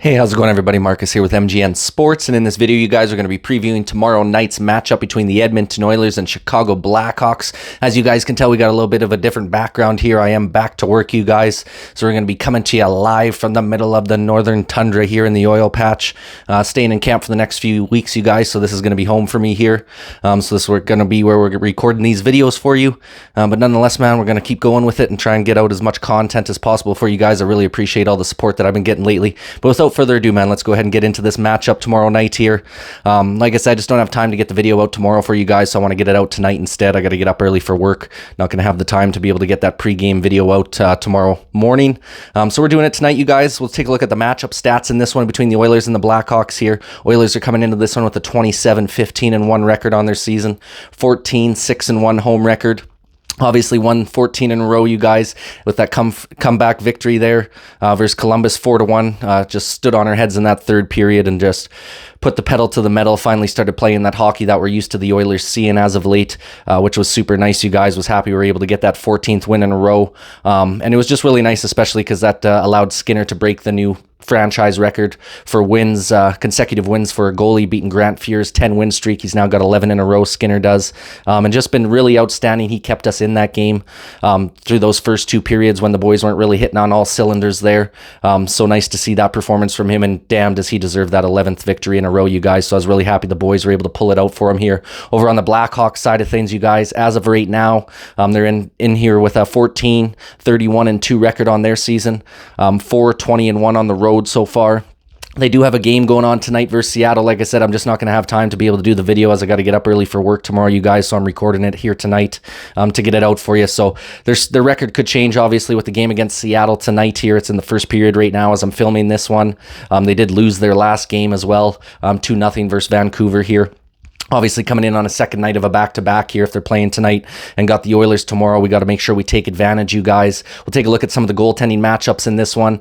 Hey, how's it going, everybody? Marcus here with MGN Sports, and in this video you guys are going to be previewing tomorrow night's matchup between the Edmonton Oilers and Chicago BlackHawks. As you guys can tell, we got a little bit of a different background here. I am back to work, you guys, so we're going to be coming to you live from the middle of the northern tundra here in the oil patch, staying in camp for the next few weeks, you guys, so this is going to be home for me here. So this is going to be where we're recording these videos for you, but nonetheless, man, we're going to keep going with it and try and get out as much content as possible for you guys. I really appreciate all the support that I've been getting lately, but without further ado, man, let's go ahead and get into this matchup tomorrow night here. Like I said, I just don't have time to get the video out tomorrow for you guys, so I want to get it out tonight instead. I got to get up early for work. Not going to have the time to be able to get that pregame video out tomorrow morning. So we're doing it tonight, you guys. We'll take a look at the matchup stats in this one between the Oilers and the Blackhawks here. Oilers are coming into this one with a 27-15-1 record on their season, 14-6-1 home record. Obviously won 14 in a row, you guys, with that comeback victory there versus Columbus 4-1. Just stood on our heads in that third period and just put the pedal to the metal, finally started playing that hockey that we're used to the Oilers seeing as of late, which was super nice, you guys. Was happy we were able to get that 14th win in a row. And it was just really nice, especially because that allowed Skinner to break the new franchise record for wins, consecutive wins for a goalie, beating Grant Fuhr's 10-win streak. He's now got 11 in a row, Skinner does, and just been really outstanding. He kept us in that game through those first two periods when the boys weren't really hitting on all cylinders there. So nice to see that performance from him, and damn, does he deserve that 11th victory in a row, you guys. So I was really happy the boys were able to pull it out for him here. Over on the Blackhawks side of things, you guys, as of right now, they're in here with a 14-31-2 record on their season, 4-20-1 on the road so far. They do have a game going on tonight versus Seattle. Like I said, I'm just not going to have time to be able to do the video as I got to get up early for work tomorrow, you guys, so I'm recording it here tonight to get it out for you. So their record could change, obviously, with the game against Seattle tonight here. It's in the first period right now as I'm filming this one. They did lose their last game as well, 2-0 versus Vancouver here. Obviously coming in on a second night of a back-to-back here if they're playing tonight, and got the Oilers tomorrow. We got to make sure we take advantage, you guys. We'll take a look at some of the goaltending matchups in this one.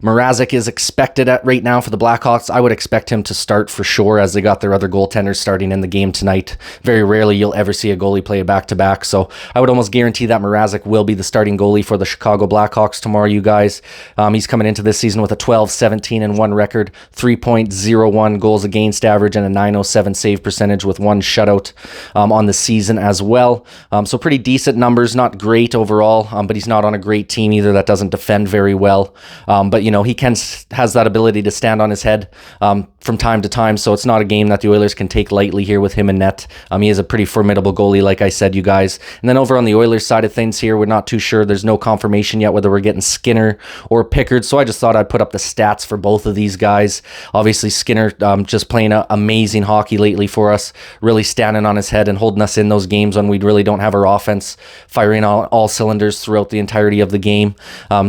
Mrazek is expected at right now for the Blackhawks. I would expect him to start for sure, as they got their other goaltenders starting in the game tonight. Very rarely you'll ever see a goalie play a back-to-back, so I would almost guarantee that Mrazek will be the starting goalie for the Chicago Blackhawks tomorrow, you guys. He's coming into this season with a 12-17-1 record, 3.01 goals against average, and a 907 save percentage with one shutout on the season as well. So pretty decent numbers, not great overall, but he's not on a great team either that doesn't defend very well. But, you know, he has that ability to stand on his head from time to time, so it's not a game that the Oilers can take lightly here with him in net. He is a pretty formidable goalie, like I said, you guys. And then over on the Oilers side of things here, we're not too sure. There's no confirmation yet whether we're getting Skinner or Pickard, so I just thought I'd put up the stats for both of these guys. Obviously, Skinner just playing amazing hockey lately for us, really standing on his head and holding us in those games when we really don't have our offense firing on all cylinders throughout the entirety of the game.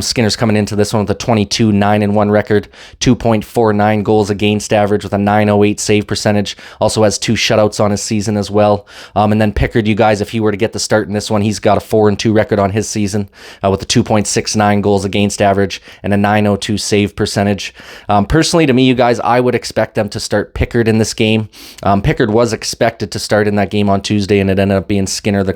Skinner's coming into this one with a 22-9-1 record, 2.49 goals against average with a 908 save percentage. Also has 2 shutouts on his season as well. And then Pickard, you guys, if he were to get the start in this one, he's got a 4-2 record on his season with a 2.69 goals against average and a 902 save percentage. Personally, to me, you guys, I would expect them to start Pickard in this game. Pickard was expected to start in that game on Tuesday, and it ended up being Skinner, the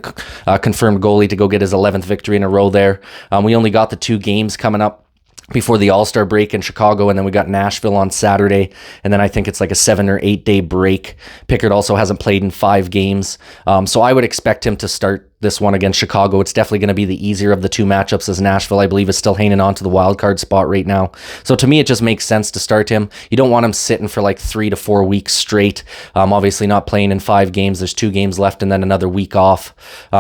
confirmed goalie, to go get his 11th victory in a row there. We only got the 2 games coming up before the All-Star break in Chicago, and then we got Nashville on Saturday, and then I think it's like a 7 or 8 day break. Pickard also hasn't played in 5 games, so I would expect him to start this one against Chicago. It's definitely going to be the easier of the 2 matchups, as Nashville, I believe, is still hanging on to the wild card spot right now. So to me, it just makes sense to start him. You don't want him sitting for like 3 to 4 weeks straight. Obviously not playing in 5 games. There's 2 games left and then another week off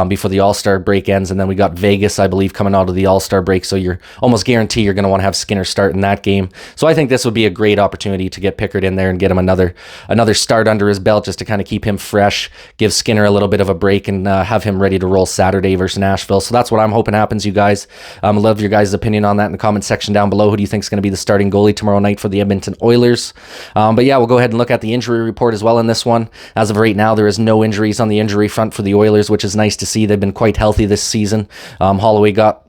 before the All-Star break ends. And then we got Vegas, I believe, coming out of the All-Star break. So you're almost guaranteed you're going to want to have Skinner start in that game. So I think this would be a great opportunity to get Pickard in there and get him another start under his belt, just to kind of keep him fresh, give Skinner a little bit of a break, and have him ready to roll Saturday versus Nashville. So that's what I'm hoping happens, you guys. I'd love your guys' opinion on that in the comment section down below. Who do you think is going to be the starting goalie tomorrow night for the Edmonton Oilers? But yeah, we'll go ahead and look at the injury report as well in this one. As of right now, there is no injuries on the injury front for the Oilers, which is nice to see. They've been quite healthy this season. Holloway got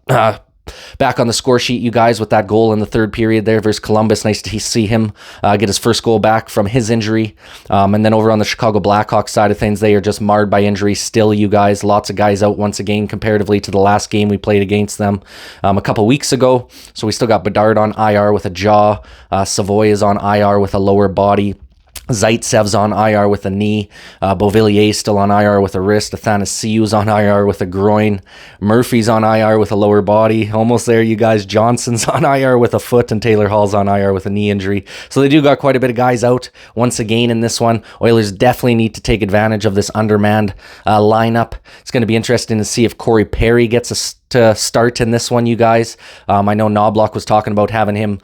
back on the score sheet, you guys, with that goal in the third period there versus Columbus. Nice to see him get his first goal back from his injury. And then over on the Chicago Blackhawks side of things, they are just marred by injury still, you guys. Lots of guys out once again comparatively to the last game we played against them a couple weeks ago. So we still got Bedard on IR with a jaw. Savoy is on IR with a lower body. Zaitsev's on IR with a knee. Beauvilliers still on IR with a wrist. Athanasiou's on IR with a groin. Murphy's on IR with a lower body. Almost there, you guys. Johnson's on IR with a foot, and Taylor Hall's on IR with a knee injury. So they do got quite a bit of guys out once again in this one. Oilers definitely need to take advantage of this undermanned lineup. It's going to be interesting to see if Corey Perry gets to start in this one, you guys. I know Knobloch was talking about having him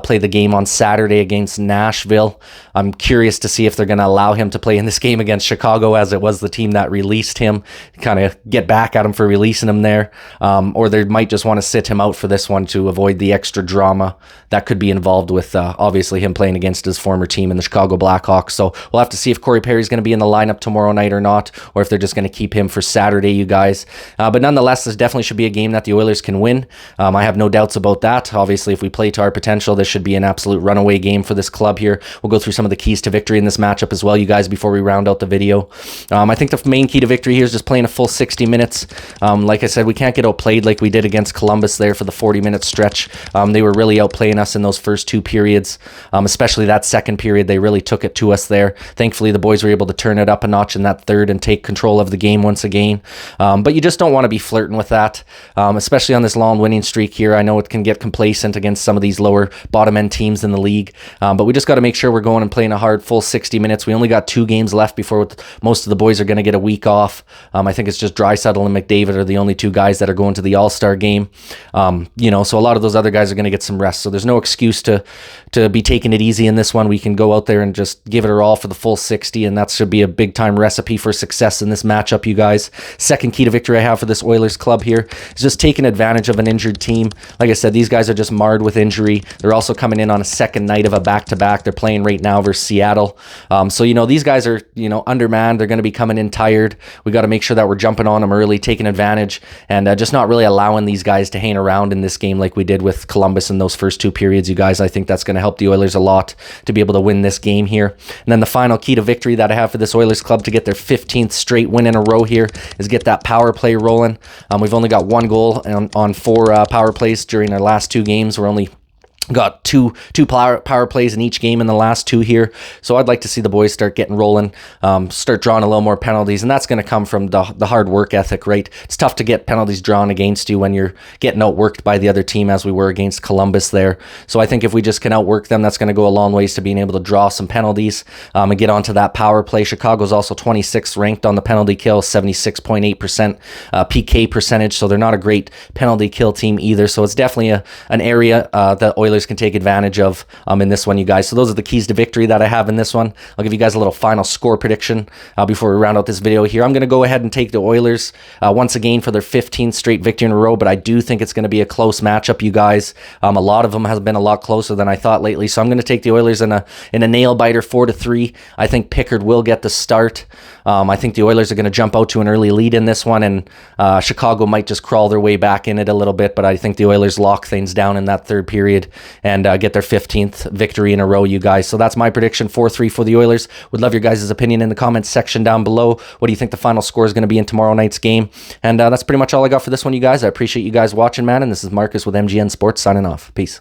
play the game on Saturday against Nashville. I'm curious to see if they're going to allow him to play in this game against Chicago, as it was the team that released him, kind of get back at him for releasing him there. Or they might just want to sit him out for this one to avoid the extra drama that could be involved with obviously him playing against his former team in the Chicago Blackhawks. So we'll have to see if Corey Perry's going to be in the lineup tomorrow night or not, or if they're just going to keep him for Saturday, you guys. But nonetheless, this definitely should be a game that the Oilers can win. I have no doubts about that. Obviously, if we play to our potential, this should be an absolute runaway game for this club here. We'll go through some of the keys to victory in this matchup as well, you guys, before we round out the video. I think the main key to victory here is just playing a full 60 minutes. Like I said, we can't get outplayed like we did against Columbus there for the 40-minute stretch. They were really outplaying us in those first two periods, especially that second period. They really took it to us there. Thankfully, the boys were able to turn it up a notch in that third and take control of the game once again. But you just don't want to be flirting with that, especially on this long winning streak here. I know it can get complacent against some of these lower bottom end teams in the league, but we just got to make sure we're going and playing a hard full 60 minutes. We only got 2 games left before most of the boys are going to get a week off. I think it's just Draisaitl and McDavid are the only 2 guys that are going to the All-Star game. So a lot of those other guys are going to get some rest. So there's no excuse to be taking it easy in this one. We can go out there and just give it our all for the full 60, and that should be a big time recipe for success in this matchup, you guys. Second key to victory I have for this Oilers club here is just taking advantage of an injured team. Like I said, these guys are just marred with injury. They're also coming in on a second night of a back-to-back. They're playing right now versus Seattle. So these guys are, undermanned. They're going to be coming in tired. We got to make sure that we're jumping on them early, taking advantage, and just not really allowing these guys to hang around in this game like we did with Columbus in those first 2 periods, you guys. I think that's going to help the Oilers a lot to be able to win this game here. And then the final key to victory that I have for this Oilers club to get their 15th straight win in a row here is get that power play rolling. We've only got 1 goal on 4 power plays during our last 2 games. We're only got two power plays in each game in the last 2 here. So I'd like to see the boys start getting rolling, start drawing a little more penalties, and that's going to come from the hard work ethic, right? It's tough to get penalties drawn against you when you're getting outworked by the other team, as we were against Columbus there. So I think if we just can outwork them, that's going to go a long ways to being able to draw some penalties and get onto that power play. Chicago's also 26th ranked on the penalty kill, 76.8% PK percentage, so they're not a great penalty kill team either. So it's definitely an area that Oilers can take advantage of in this one, you guys. So those are the keys to victory that I have in this one. I'll give you guys a little final score prediction before we round out this video here. I'm going to go ahead and take the Oilers once again for their 15th straight victory in a row, but I do think it's going to be a close matchup, you guys. A lot of them has been a lot closer than I thought lately, so I'm going to take the Oilers in a nail biter, 4-3. I think Pickard will get the start. I think the Oilers are going to jump out to an early lead in this one, and Chicago might just crawl their way back in it a little bit, but I think the Oilers lock things down in that third period and get their 15th victory in a row, you guys. So that's my prediction, 4-3 for the Oilers. Would love your guys' opinion in the comments section down below. What do you think the final score is going to be in tomorrow night's game? And that's pretty much all I got for this one, you guys. I appreciate you guys watching, man, and this is Marcus with MGN Sports signing off. Peace.